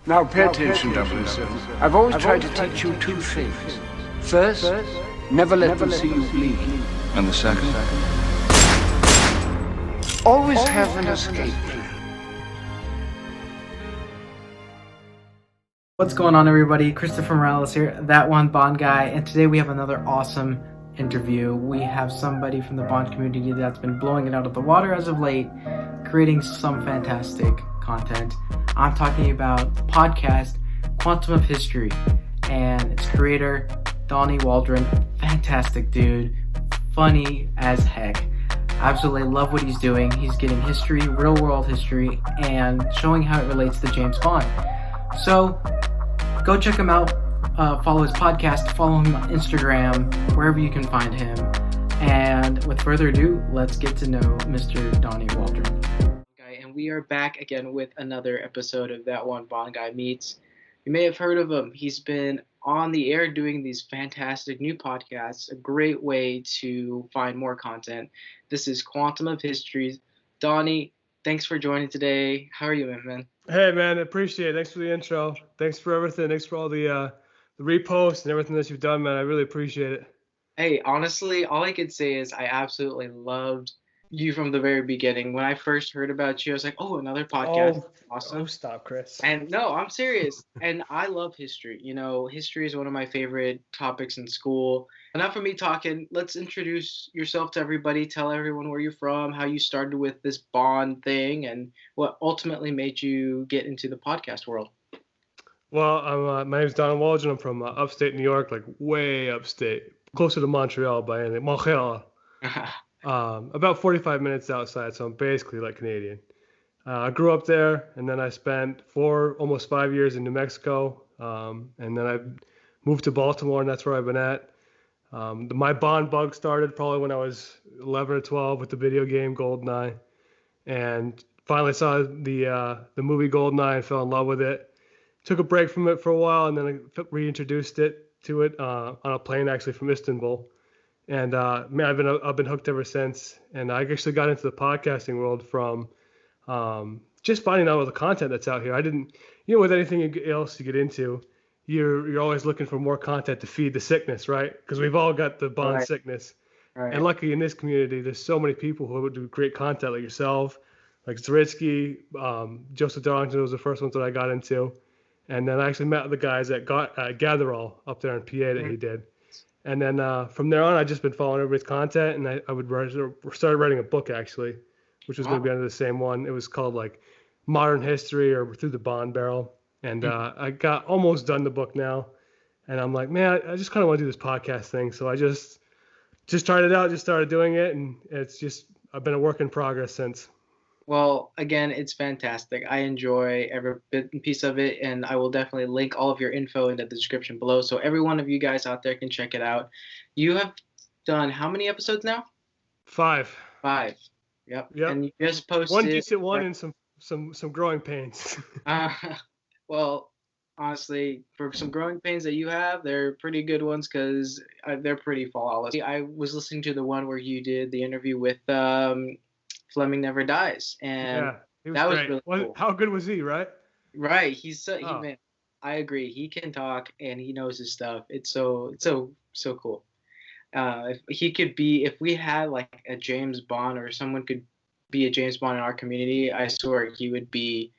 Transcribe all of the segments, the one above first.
Now pay attention, 007. I've always tried to teach you two things. First, never let them see you bleed. And the second? Always have an escape plan. What's going on, everybody? Christopher Morales here, That One Bond Guy, and today we have another awesome interview. We have somebody from the Bond community that's been blowing it out of the water as of late, creating some fantastic content. I'm talking about the podcast Quantum of History and its creator, Donnie Waldron. Fantastic dude, funny as heck. Absolutely love what he's doing. He's getting history, real world history, and showing how it relates to James Bond. So go check him out, follow his podcast, follow him on Instagram, wherever you can find him. And with further ado, let's get to know Mr. Donnie Waldron. And we are back again with another episode of That One Bond Guy Meets. You may have heard of him. He's been on the air doing these fantastic new podcasts, a great way to find more content. This is Quantum of History. Donnie, thanks for joining today. How are you, man? Hey, man, I appreciate it. Thanks for the intro. Thanks for everything. Thanks for all the reposts and everything that you've done, man. I really appreciate it. Hey, honestly, all I could say is I absolutely loved you from the very beginning. When I first heard about you, I was like, oh, another podcast. Awesome. Oh, stop, Chris. And no, I'm serious. And I love history. You know, history is one of my favorite topics in school. Enough of me talking. Let's introduce yourself to everybody. Tell everyone where you're from, how you started with this Bond thing, and what ultimately made you get into the podcast world. Well, my name's Donnie Waldron. I'm from upstate New York, like way upstate, closer to Montreal by any Montreal. About 45 minutes outside, so I'm basically like Canadian. I grew up there, and then I spent almost 5 years in New Mexico, and then I moved to Baltimore, and that's where I've been at. My Bond bug started probably when I was 11 or 12 with the video game GoldenEye, and finally saw the movie GoldenEye and fell in love with it. Took a break from it for a while, and then I reintroduced it on a plane actually from Istanbul. And man, I've been hooked ever since. And I actually got into the podcasting world from just finding out all the content that's out here. I didn't, with anything else you get into, you're always looking for more content to feed the sickness, right? Because we've all got the Bond sickness. Right. And luckily in this community, there's so many people who do great content like yourself, like Zaritsky, Joseph Darlington was the first ones that I got into. And then I actually met the guys at Gatherall up there in PA that he did. And then from there on, I've just been following everybody's content, and I started writing a book actually, which was going to be under the same one. It was called like Modern History or Through the Bond Barrel, and I got almost done the book now, and I'm like, man, I just kind of want to do this podcast thing, so I just tried it out, just started doing it, and I've been a work in progress since. Well, again, it's fantastic. I enjoy every bit and piece of it, and I will definitely link all of your info in the description below, so every one of you guys out there can check it out. You have done how many episodes now? 5. 5. Yep. And you just posted one decent one and some growing pains. Well, honestly, for some growing pains that you have, they're pretty good ones because they're pretty flawless. I was listening to the one where you did the interview with Fleming Never Dies, and that was great. Really cool. How good was he, right? Right, man, I agree. He can talk and he knows his stuff. It's so cool. If we had like a James Bond or someone could be a James Bond in our community, I swear he would be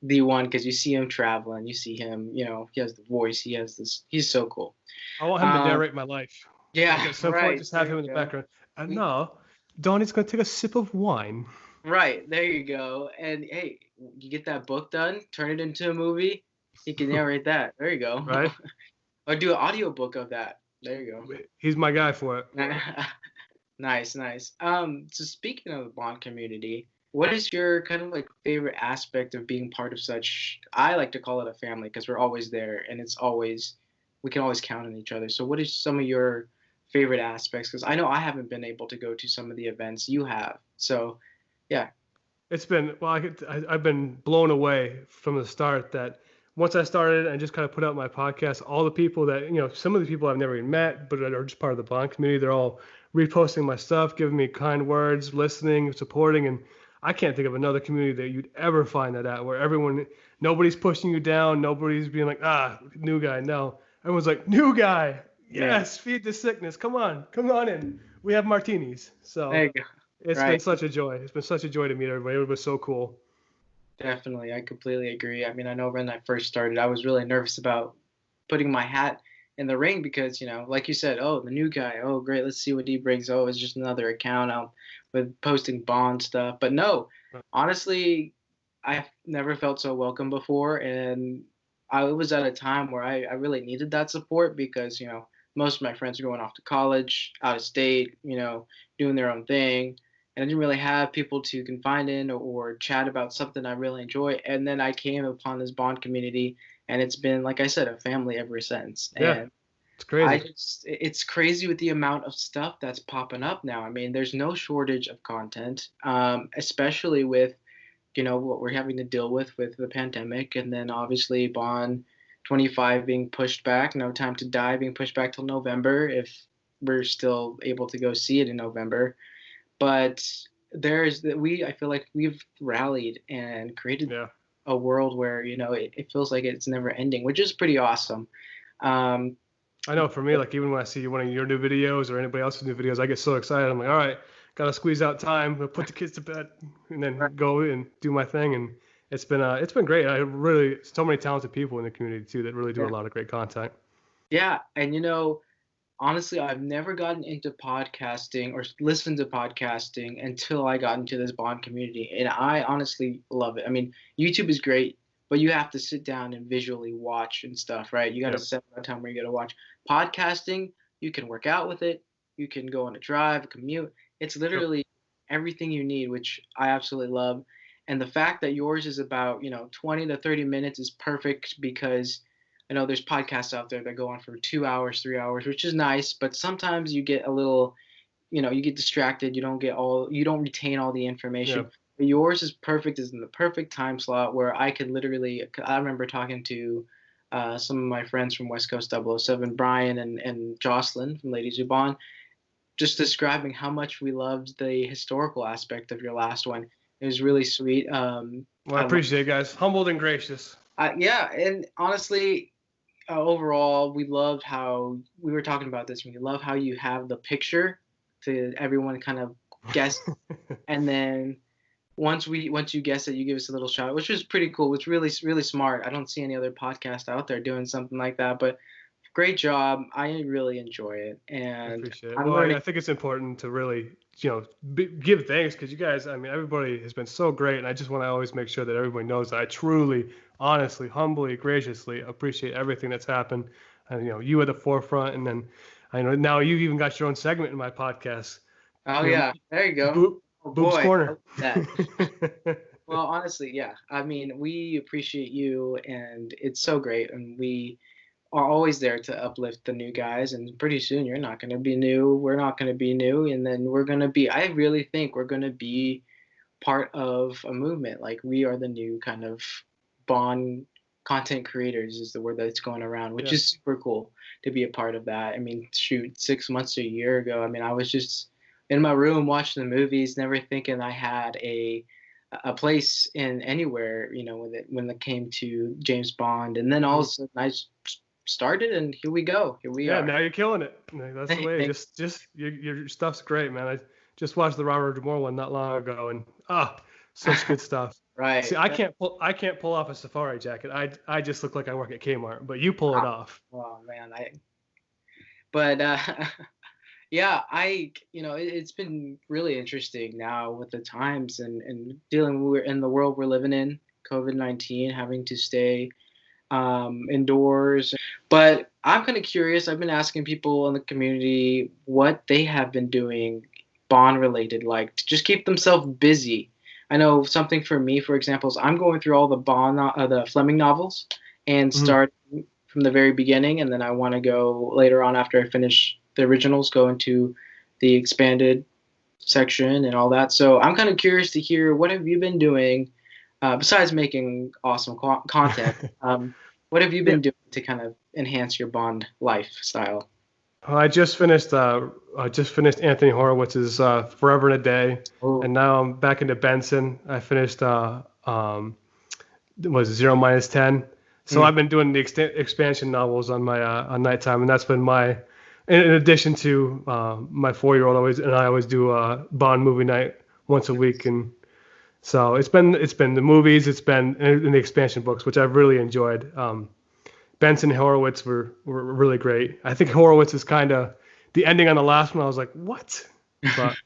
the one, because you see him traveling, you see him, he has the voice, he has this. He's so cool. I want him to narrate my life. Yeah, like at some point, just have him in the background. And now, Donnie's gonna take a sip of wine. Right, there you go. And hey, you get that book done, turn it into a movie, he can narrate that. There you go. Right. Or do an audio book of that. There you go. He's my guy for it. Nice. So speaking of the Bond community, what is your kind of like favorite aspect of being part of such, I like to call it a family, because we're always there and we can always count on each other. So what is some of your favorite aspects? Because I know I haven't been able to go to some of the events you have. So yeah. It's been, I've been blown away from the start that once I started and just kind of put out my podcast, all the people that, some of the people I've never even met, but are just part of the Bond community, they're all reposting my stuff, giving me kind words, listening, supporting. And I can't think of another community that you'd ever find that at, where everyone nobody's pushing you down. Nobody's being like, new guy. No, everyone's like, new guy. Yes, feed the sickness. Come on in. We have martinis. So There you go. it's been such a joy. It's been such a joy to meet everybody. It was so cool. Definitely. I completely agree. I mean, I know when I first started, I was really nervous about putting my hat in the ring because, like you said, oh, the new guy. Oh, great. Let's see what he brings. Oh, it's just another account out with posting Bond stuff. But no, honestly, I've never felt so welcome before. And I was at a time where I really needed that support because, most of my friends are going off to college, out of state, doing their own thing. And I didn't really have people to confide in or chat about something I really enjoy. And then I came upon this Bond community, and it's been, like I said, a family ever since. Yeah, and it's crazy. It's crazy with the amount of stuff that's popping up now. I mean, there's no shortage of content, especially with, what we're having to deal with the pandemic, and then obviously Bond 25 being pushed back, No Time to Die being pushed back till November, if we're still able to go see it in November. But I feel like we've rallied and created a world where, it feels like it's never ending, which is pretty awesome. I know for me, like even when I see one of your new videos or anybody else's new videos, I get so excited. I'm like, all right, got to squeeze out time, put the kids to bed, and then go and do my thing. And it's been great. I really, so many talented people in the community too that really do a lot of great content. Yeah. And, honestly, I've never gotten into podcasting or listened to podcasting until I got into this Bond community. And I honestly love it. I mean, YouTube is great, but you have to sit down and visually watch and stuff, right? You got to set that time where you got to watch. Podcasting, you can work out with it. You can go on a drive, a commute. It's literally everything you need, which I absolutely love. And the fact that yours is about, 20 to 30 minutes is perfect because I know there's podcasts out there that go on for 2 hours, 3 hours, which is nice, but sometimes you get a little, you get distracted. You don't retain all the information. Yeah. But yours is perfect, is in the perfect time slot where I remember talking to some of my friends from West Coast 007, Brian and Jocelyn from Ladies Who Bond, just describing how much we loved the historical aspect of your last one. It was really sweet. Well, I appreciate it, guys. Humbled and gracious. Yeah, and honestly, overall, we loved how we were talking about this. We love how you have the picture to everyone kind of guess, and then once you guess it, you give us a little shout, which was pretty cool. It's really, really smart. I don't see any other podcast out there doing something like that, but great job. I really enjoy it, and I appreciate it. I think it's important to really, give thanks because you guys. I mean, everybody has been so great, and I just want to always make sure that everybody knows that I truly, honestly, humbly, graciously appreciate everything that's happened. And you at the forefront, and then I know now you've even got your own segment in my podcast. Oh yeah, there you go. Boob's Corner. Well, honestly, yeah. I mean, we appreciate you, and it's so great, and we are always there to uplift the new guys, and pretty soon you're not going to be new, we're not going to be new, and then we're going to be, I really think we're going to be part of a movement. Like, we are the new kind of Bond content creators is the word that's going around, which is super cool to be a part of that. I mean, shoot, 6 months to a year ago, I mean, I was just in my room watching the movies, never thinking I had a place in anywhere, when it came to James Bond, and then all of a sudden I started, and here we go. Here we are. Yeah, now you're killing it. That's the way. Just your stuff's great, man. I just watched the Robert De Moore one not long ago, and such good stuff. Right. See, I can't pull off a safari jacket. I just look like I work at Kmart, but you pull it off. Oh man, yeah, it's been really interesting now with the times and dealing in the world we're living in, COVID-19, having to stay indoors. But I'm kind of curious. I've been asking people in the community what they have been doing Bond related, like to just keep themselves busy. I know something for me, for example, is I'm going through all the the Fleming novels and start from the very beginning, and then I want to go later on after I finish the originals, go into the expanded section and all that. So I'm kind of curious to hear, what have you been doing besides making awesome content? What have you been doing to kind of enhance your Bond lifestyle? I just finished Anthony Horowitz's Forever in a Day, and now I'm back into Benson. I finished was 0 minus 10. So I've been doing the expansion novels on my on nighttime, and that's been my, in addition to my 4-year-old I always do Bond movie night once a week, and so it's been the movies, it's been in the expansion books, which I've really enjoyed. Benson and Horowitz were really great. I think Horowitz is kind of the ending on the last one. I was like, what? But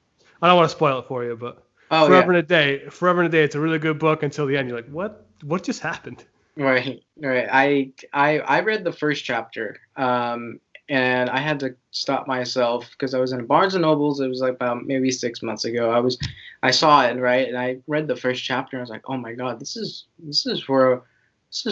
I don't want to spoil it for you, but Forever in a Day, it's a really good book until the end. You're like, what just happened? Right. I read the first chapter, and I had to stop myself because I was in Barnes and Nobles. It was like about maybe 6 months ago. I saw it, right, and I read the first chapter. And I was like, oh my god, this is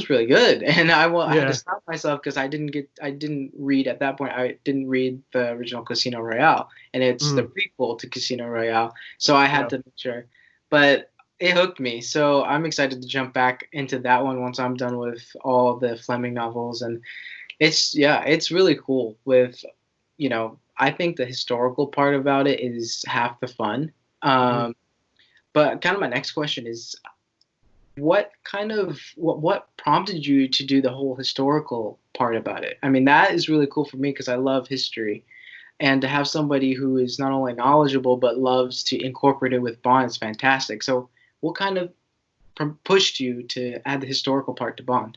really good. And I had to stop myself because I didn't read at that point. I didn't read the original Casino Royale, and it's the prequel to Casino Royale. So I had to make sure, but it hooked me. So I'm excited to jump back into that one once I'm done with all the Fleming novels. And it's really cool with, I think the historical part about it is half the fun. But kind of my next question is, what prompted you to do the whole historical part about it? I mean, that is really cool for me because I love history. And to have somebody who is not only knowledgeable but loves to incorporate it with Bond is fantastic. So what kind of pushed you to add the historical part to Bond?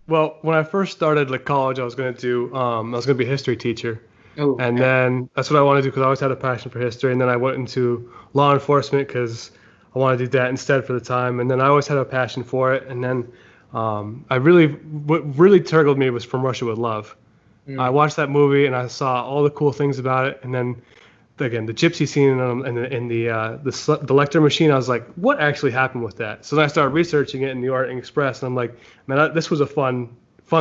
Well, when I first started college, I was going to be a history teacher. Oh, and then that's what I wanted to do because I always had a passion for history. And then I went into law enforcement because I wanted to do that instead for the time. And then I always had a passion for it. And then what really turned me was From Russia with Love. I watched that movie and I saw all the cool things about it. And then again, the gypsy scene and the lecture machine, I was like, what actually happened with that? So then I started researching it in the Orient Express, and I'm like, man, this was a fun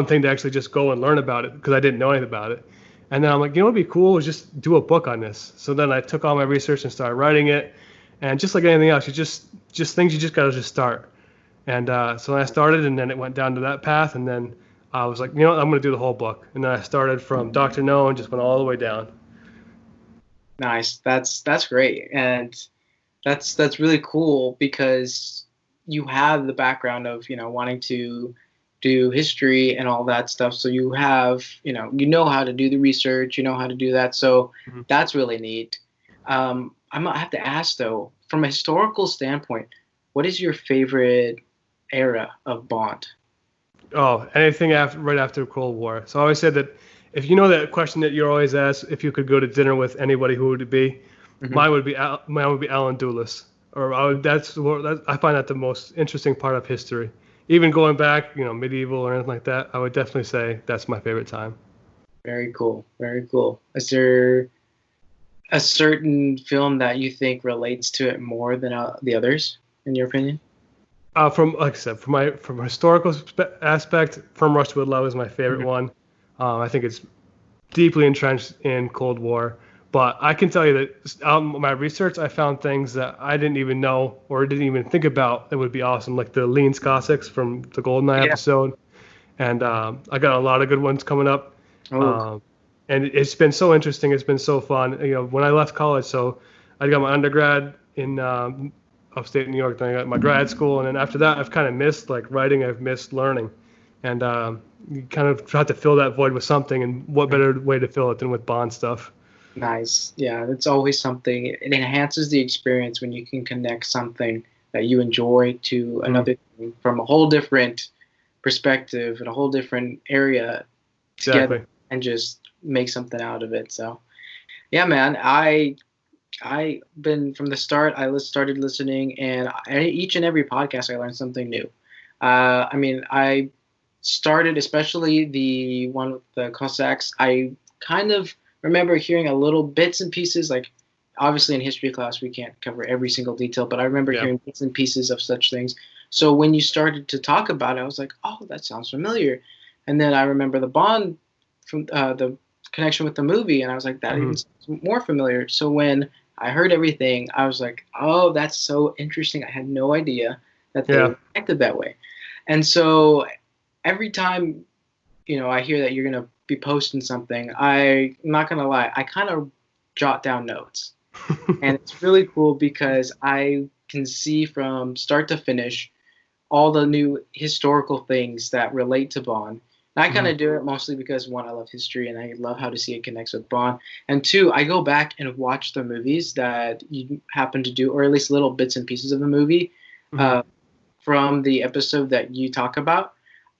thing to actually just go and learn about it because I didn't know anything about it. And then I'm like, what'd be cool is just do a book on this. So then I took all my research and started writing it. And just like anything else, you just things you just gotta just start. And so I started, and then it went down to that path, and then I was like, I'm gonna do the whole book. And then I started from Dr. No and just went all the way down. Nice. That's great. And that's really cool because you have the background of, wanting to do history and all that stuff. So you have, how to do the research, how to do that. So that's really neat. I might have to ask though, from a historical standpoint, what is your favorite era of Bond? Oh, anything right after Cold War. So I always said that if you know that question that you're always asked, if you could go to dinner with anybody, who would it be? Mine would be Alan Dulles. I find that the most interesting part of history. Even going back, medieval or anything like that, I would definitely say that's my favorite time. Very cool. Very cool. Is there a certain film that you think relates to it more than the others, in your opinion? From a historical aspect, From Russia with Love is my favorite one. I think it's deeply entrenched in Cold War. But I can tell you that my research, I found things that I didn't even know or didn't even think about that would be awesome, like the Lean Cossacks from the GoldenEye episode. And I got a lot of good ones coming up. And it's been so interesting. It's been so fun. When I left college, so I got my undergrad in upstate New York, then I got my grad school. And then after that, I've kind of missed writing. I've missed learning. And you kind of try to fill that void with something. And what better way to fill it than with Bond stuff? Nice. Yeah, it's always something. It enhances the experience when you can connect something that you enjoy to another thing from a whole different perspective and a whole different area together and just make something out of it. So, yeah, man, I been from the start. I started listening, and each and every podcast I learned something new. I started, especially the one with the Cossacks. I kind of remember hearing a little bits and pieces, like obviously in history class we can't cover every single detail, but I remember hearing bits and pieces of such things. So when you started to talk about it, I was like, oh, that sounds familiar. And then I remember the Bond from the connection with the movie, and I was like, that even sounds more familiar. So when I heard everything, I was like, oh, that's so interesting. I had no idea that they were connected that way. And so every time, I hear that you're going to be posting something, I'm not going to lie, I kind of jot down notes. And it's really cool because I can see from start to finish all the new historical things that relate to Bond. And I kind Mhm. of do it mostly because one, I love history and I love how to see it connects with Bond, and two, I go back and watch the movies that you happen to do, or at least little bits and pieces of the movie, Mhm. uh, from the episode that you talk about,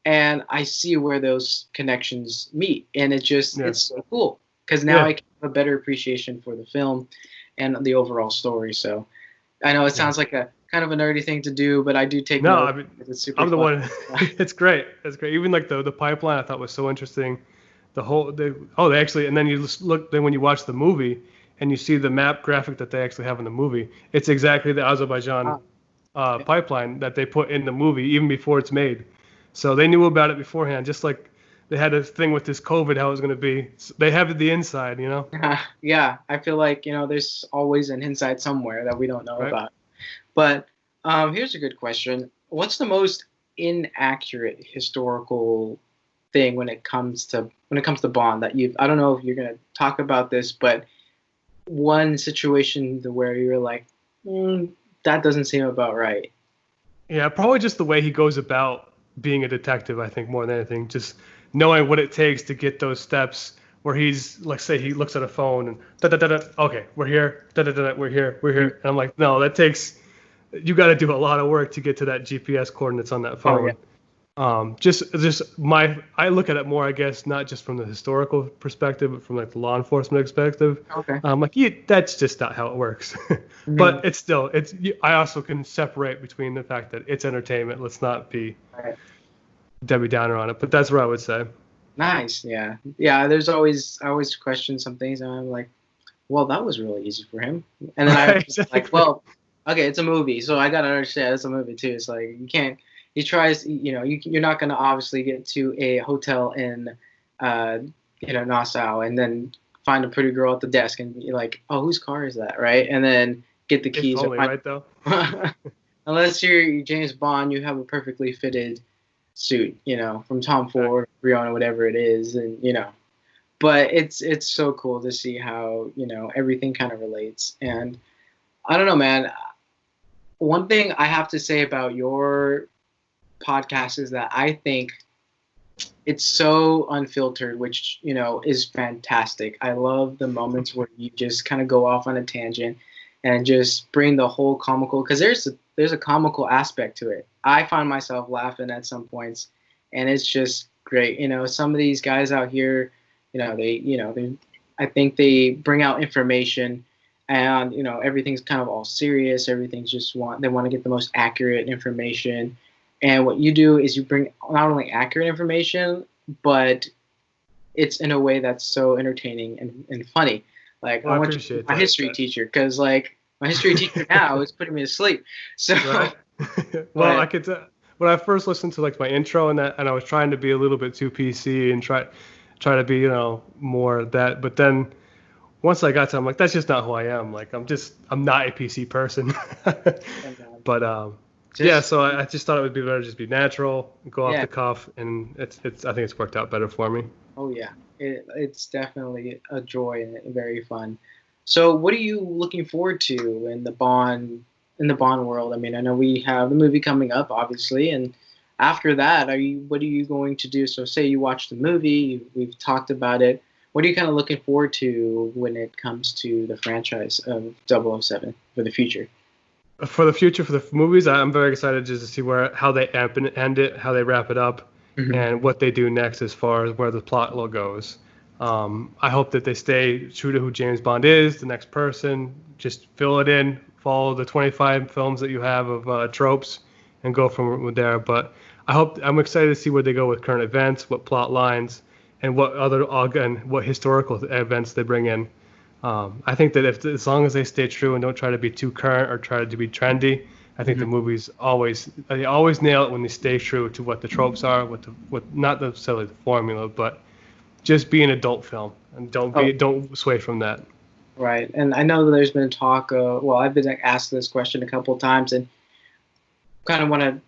and I see where those connections meet, and Yeah. it's so cool because now Yeah. I can have a better appreciation for the film and the overall story. So I know it Yeah. sounds like a kind of a nerdy thing to do, but I do take No, note I mean, because it's super I'm the fun. one. It's great. It's great. Even like the pipeline, I thought was so interesting. They actually, and then you just look. Then when you watch the movie and you see the map graphic that they actually have in the movie, it's exactly the Azerbaijan Ah, pipeline that they put in the movie even before it's made. So they knew about it beforehand, just like they had a thing with this COVID, how it was going to be. They have the inside, yeah, I feel like there's always an insight somewhere that we don't know right? about. But here's a good question: what's the most inaccurate historical thing when it comes to Bond that you've? I don't know if you're gonna talk about this, but one situation where you're like, that doesn't seem about right. Yeah, probably just the way he goes about being a detective, I think, more than anything. Just knowing what it takes to get those steps where he's, like, say he looks at a phone and da da da da, okay, we're here, da da da, we're here. And I'm like, no, you got to do a lot of work to get to that GPS coordinates on that Oh yeah. phone. I look at it more, I guess, not just from the historical perspective, but from like the law enforcement perspective. Okay. Like, yeah, that's just not how it works. Mhm. But it's still, I also can separate between the fact that it's entertainment. Let's not be Right. Debbie Downer on it. But that's what I would say. Nice. Yeah. Yeah. I always question some things, and I'm like, well, that was really easy for him. And then I like, Exactly. well, okay, it's a movie, so I gotta understand it's a movie too. It's like you can't. He tries, you're not gonna obviously get to a hotel in, uh, Nassau, and then find a pretty girl at the desk and be like, oh, whose car is that, right? And then get the If keys or only, find. right, though? Unless you're James Bond, you have a perfectly fitted suit, from Tom Exactly. Ford, Rihanna, whatever it is, and but it's so cool to see how everything kind of relates. And I don't know, man, one thing I have to say about your podcast is that I think it's so unfiltered, which is fantastic. I love the moments where you just kind of go off on a tangent and just bring the whole comical, because there's a comical aspect to it. I find myself laughing at some points, and it's just great. Some of these guys out here, they I think they bring out information, and everything's kind of all serious. Everything's just they want to get the most accurate information, and what you do is you bring not only accurate information, but it's in a way that's so entertaining and funny. Like, Well, I I want you to be appreciate my that. history teacher, because like my history teacher now is putting me to sleep. So, Right? Well, but I could tell when I first listened to like my intro and I was trying to be a little bit too PC and try to be, more that. But then once I got to, I'm like, that's just not who I am. Like, I'm not a PC person. But yeah, just so I just thought it would be better to just be natural, go off yeah, the cuff, and I think it's worked out better for me. oh yeah, it's definitely a joy and very fun. So, what are you looking forward to in the Bond world? I mean, I know we have the movie coming up, obviously, and after that, what are you going to do? So, say you watch the movie, we've talked about it. What are you kind of looking forward to when it comes to the franchise of 007 for the future? For the future, for the movies, I'm very excited just to see how they end it, how they wrap it up, Hmm. and what they do next as far as where the plot goes. I hope that they stay true to who James Bond is, the next person, just fill it in, follow the 25 films that you have of tropes, and go from there. But I'm excited to see where they go with current events, what plot lines, and what historical events they bring in. I think that as long as they stay true and don't try to be too current or try to be trendy, I think the Hmm. movies they always nail it when they stay true to what the tropes are, what not necessarily the formula, but just be an adult film and Oh, don't sway from that. right. And I know that there's been talk. Well, I've been asked this question a couple of times, and kind of want to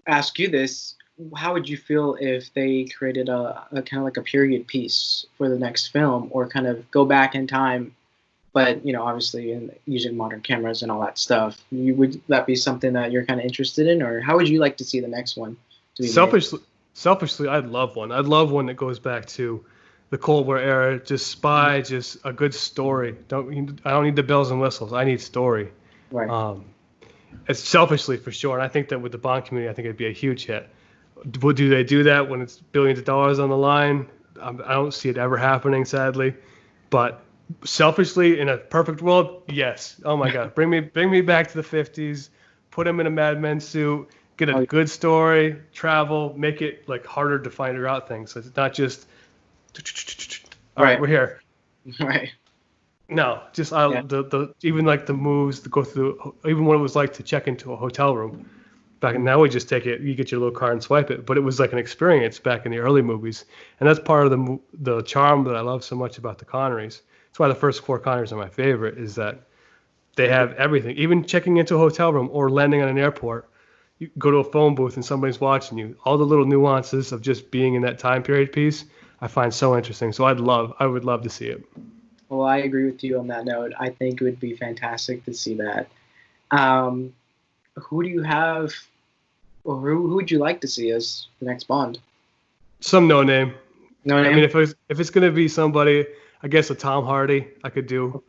ask you this. How would you feel if they created a kind of like a period piece for the next film, or kind of go back in time but obviously in using modern cameras and all that stuff. Would that be something that you're kind of interested in, or how would you like to see the next one to be made? Selfishly, I'd love one. I'd love one that goes back to the Cold War era, just spy, just a good story. I don't need the bells and whistles. I need story. Right. It's selfishly for sure, and I think that with the Bond community, I think it'd be a huge hit. Do they do that when it's billions of dollars on the line? I don't see it ever happening, sadly. But selfishly, in a perfect world, yes. Oh my God, bring me back to the 50s. Put him in a Mad Men suit. Get a good story. Travel. Make it like harder to find out things. So it's not just. All right, we're here. Right. No, just the even like the moves to go through, even what it was like to check into a hotel room. Back now we just take it, you get your little card and swipe it, but it was like an experience back in the early movies, and that's part of the charm that I love so much about the Connerys. That's why the first 4 Connerys are my favorite, is that they have everything. Even checking into a hotel room or landing on an airport, you go to a phone booth and somebody's watching you. All the little nuances of just being in that time period piece, I find so interesting. So I would love to see it. Well, I agree with you on that note. I think it would be fantastic to see that. Who do you have, or who would you like to see as the next Bond? Some no name. No name? I mean, if it's gonna be somebody, I guess a Tom Hardy I could do.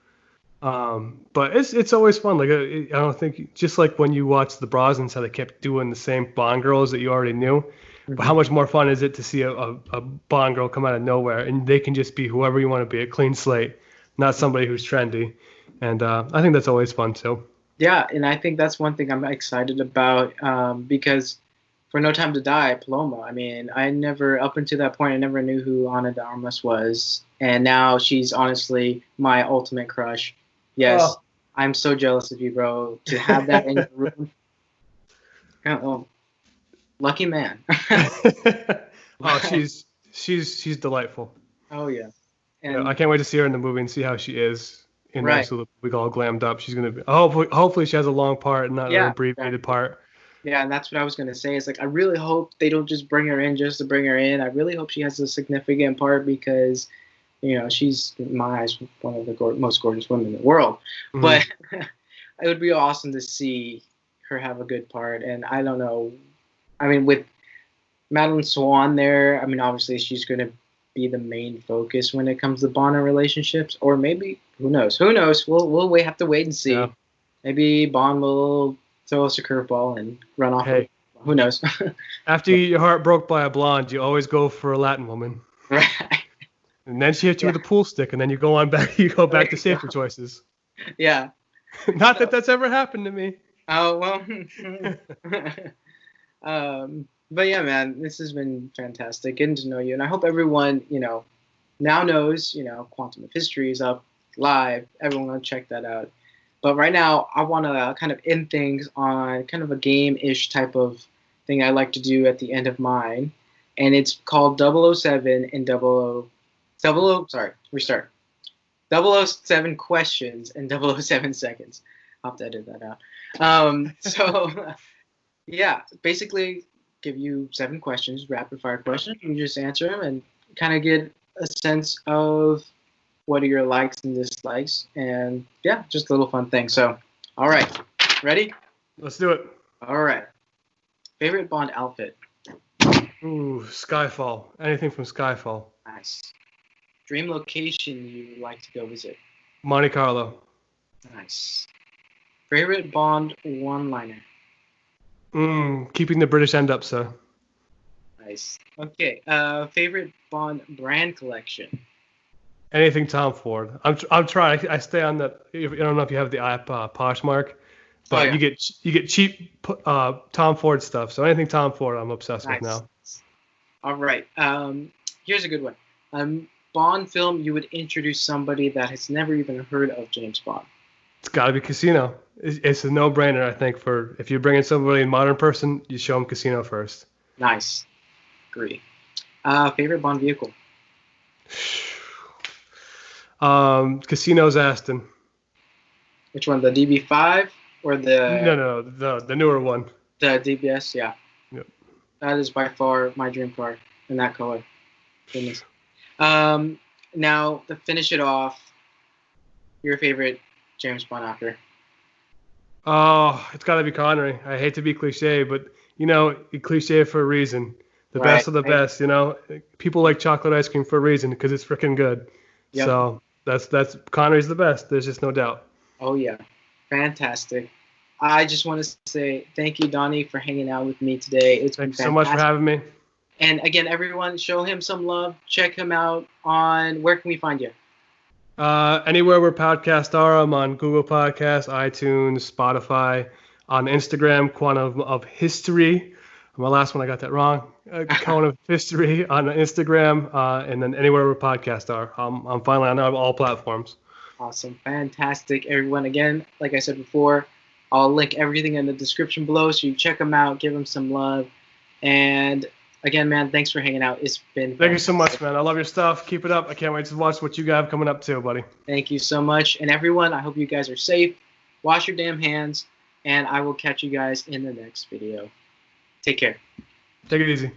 But it's always fun. Like I don't think, just like when you watch the Brosnans, how they kept doing the same Bond girls that you already knew. But how much more fun is it to see a Bond girl come out of nowhere and they can just be whoever you want to be, a clean slate, not somebody who's trendy. And I think that's always fun too. Yeah, and I think that's one thing I'm excited about, because for No Time to Die, Paloma, I mean, up until that point, I never knew who Ana de Armas was. And now she's honestly my ultimate crush. Yes, oh. I'm so jealous of you, bro, to have that in your room. Oh, lucky man. Oh, she's delightful. Oh, yeah. And I can't wait to see her in the movie and see how she is. So the movie all glammed up. She's gonna be hopefully she has a long part and not an abbreviated part. Yeah, and that's what I was gonna say. It's like I really hope they don't just bring her in just to bring her in. I really hope she has a significant part because, she's in my eyes one of the most gorgeous women in the world. Mm-hmm. But it would be awesome to see her have a good part. And I don't know. I mean, with Madeline Swan there, I mean, obviously she's gonna be the main focus when it comes to Bond relationships, or maybe who knows? We'll have to wait and see. Yeah. Maybe Bond will throw us a curveball and run off. Hey, who knows? After you get your heart broke by a blonde, you always go for a Latin woman. Right. And then she hits you with a pool stick, and then you go on back. You go back to safer choices. Yeah. Not that that's ever happened to me. Oh well. But yeah, man, this has been fantastic getting to know you, and I hope everyone, now knows, Quantum of History is up live. Everyone will check that out. But right now, I want to kind of end things on kind of a game-ish type of thing I like to do at the end of mine, and it's called 007 and 007 questions and 007 seconds. I'll have to edit that out. Yeah, basically give you 7 questions, rapid fire questions. You just answer them and kind of get a sense of what are your likes and dislikes. And yeah, just a little fun thing. So, all right. Ready? Let's do it. All right. Favorite Bond outfit? Ooh, Skyfall. Anything from Skyfall. Nice. Dream location you would like to go visit? Monte Carlo. Nice. Favorite Bond one-liner? Keeping the British end up, sir. Nice. Okay. Favorite Bond brand collection? Anything Tom Ford. I'm trying. I stay on the. I don't know if you have the app Poshmark, but you get cheap Tom Ford stuff. So anything Tom Ford, I'm obsessed with now. All right. Here's a good one. Bond film you would introduce somebody that has never even heard of James Bond. It's got to be Casino. It's a no-brainer, I think. For if you're bringing somebody in modern person, you show them Casino first. Nice. Agree. Favorite Bond vehicle? Casino's Aston. Which one? The DB5 or the? No, the newer one. The DBS, yeah. Yep. That is by far my dream car in that color. Goodness. Now to finish it off, your favorite James Bond actor? Oh, it's got to be Connery. I hate to be cliche, but cliche for a reason. The Right. best of the best. People like chocolate ice cream for a reason because it's freaking good. Yep. So that's Connery's the best. There's just no doubt. Oh yeah, fantastic. I just want to say thank you, Donnie, for hanging out with me today. It's been Thanks so much for having me. And again, everyone, show him some love. Check him out on, where can we find you? Anywhere where podcasts are. I'm on Google Podcasts, iTunes, Spotify, on Instagram, Quantum of History. My last one, I got that wrong. Quantum of History on Instagram, and then anywhere where podcasts are. I'm finally on all platforms. Awesome. Fantastic, everyone. Again, like I said before, I'll link everything in the description below, so you check them out, give them some love. And again, man, thanks for hanging out. It's been fantastic. Thank you so much, man. I love your stuff. Keep it up. I can't wait to watch what you got coming up too, buddy. Thank you so much. And everyone, I hope you guys are safe. Wash your damn hands. And I will catch you guys in the next video. Take care. Take it easy.